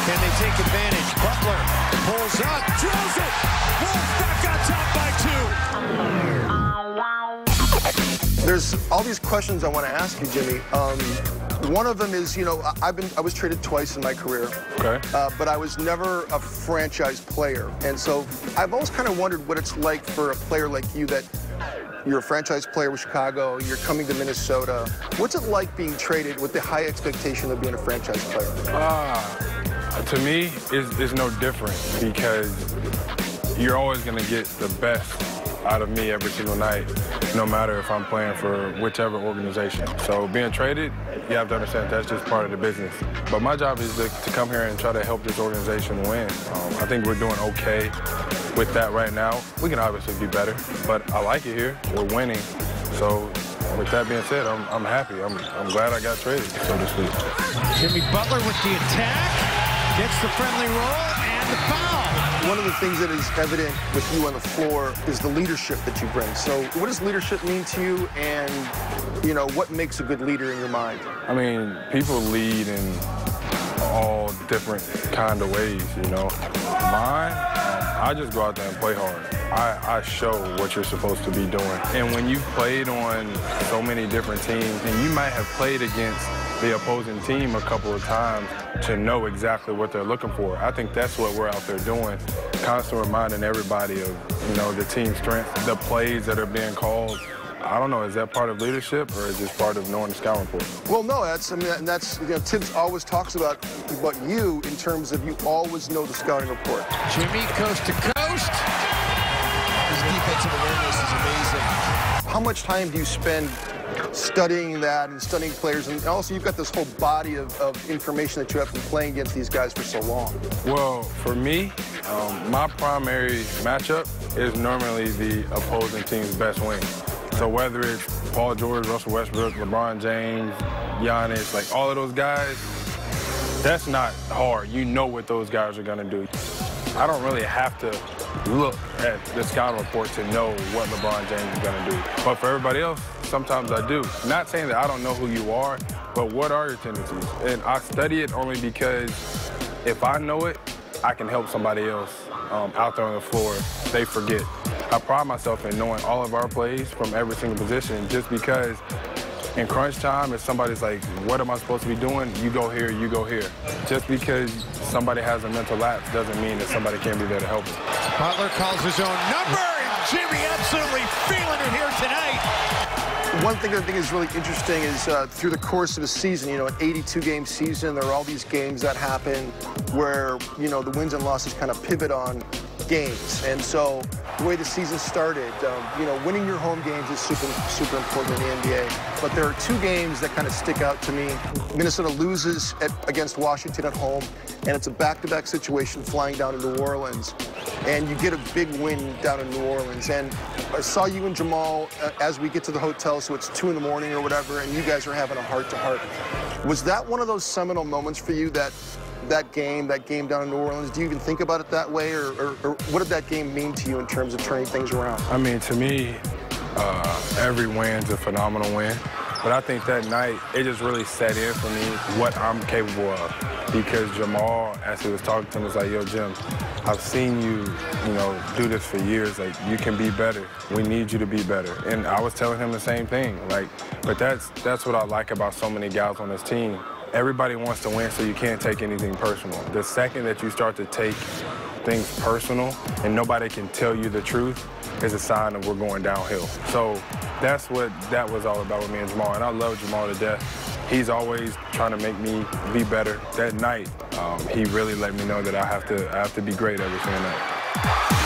Can they take advantage? Butler pulls up, drills it. Wolves back on top by 2. There's all these questions I want to ask you, Jimmy. One of them is, you know, I was traded twice in my career. Okay. But I was never a franchise player. And so I've always kind of wondered what it's like for a player like you that you're a franchise player with Chicago, you're coming to Minnesota. What's it like being traded with the high expectation of being a franchise player? To me, it's no different because you're always going to get the best out of me every single night, no matter if I'm playing for whichever organization. So being traded, you have to understand that's just part of the business. But my job is to come here and try to help this organization win. I think we're doing okay with that right now. We can obviously be better, but I like it here. We're winning. So with that being said, I'm happy. I'm glad I got traded, so to speak. Jimmy Butler with the attack, gets the friendly roll and the foul. One of the things that is evident with you on the floor is the leadership that you bring. So what does leadership mean to you, and, you know, what makes a good leader in your mind? I mean, people lead in all different kind of ways, you know. Mine, I just go out there and play hard. I show what you're supposed to be doing. And when you've played on so many different teams, and you might have played against the opposing team a couple of times to know exactly what they're looking for. I think that's what we're out there doing, constantly reminding everybody of, you know, the team strength, the plays that are being called. I don't know, is that part of leadership or is it just part of knowing the scouting report? Well, no, that's, you know, Tibbs always talks about you in terms of you always know the scouting report. Jimmy coast to coast. His defensive awareness is amazing. How much time do you spend studying that and studying players? And also, you've got this whole body of information that you have from playing against these guys for so long. Well, for me, my primary matchup is normally the opposing team's best wing. So whether it's Paul George, Russell Westbrook, LeBron James, Giannis, like all of those guys, that's not hard. You know what those guys are going to do. I don't really have to look at the scouting report to know what LeBron James is going to do. But for everybody else, sometimes I do. Not saying that I don't know who you are, but what are your tendencies? And I study it only because if I know it, I can help somebody else out there on the floor. They forget. I pride myself in knowing all of our plays from every single position just because in crunch time, if somebody's like, what am I supposed to be doing? You go here, you go here. Just because somebody has a mental lapse doesn't mean that somebody can't be there to help them. Butler calls his own number, and Jimmy absolutely feeling it here tonight. One thing I think is really interesting is through the course of a season, you know, an 82-game season, there are all these games that happen where, you know, the wins and losses kind of pivot on games. And so the way the season started, you know, winning your home games is super important in the NBA. But there are two games that kind of stick out to me. Minnesota loses against Washington at home, and it's a back-to-back situation flying down to New Orleans. And you get a big win down in New Orleans. And I saw you and Jamal as we get to the hotel, so it's 2 in the morning or whatever, and you guys are having a heart-to-heart. Was that one of those seminal moments for you, that game down in New Orleans? Do you even think about it that way, or what did that game mean to you in terms of turning things around? I mean, to me, every win's a phenomenal win. But I think that night, it just really set in for me what I'm capable of. Because Jamal, as he was talking to him, was like, yo, Jim, I've seen you, you know, do this for years. Like, you can be better. We need you to be better. And I was telling him the same thing. Like, but that's what I like about so many guys on this team. Everybody wants to win, so you can't take anything personal. The second that you start to take things personal and nobody can tell you the truth is a sign that we're going downhill. So that's what that was all about with me and Jamal, and I love Jamal to death. He's always trying to make me be better. That night, he really let me know that I have to be great every single night.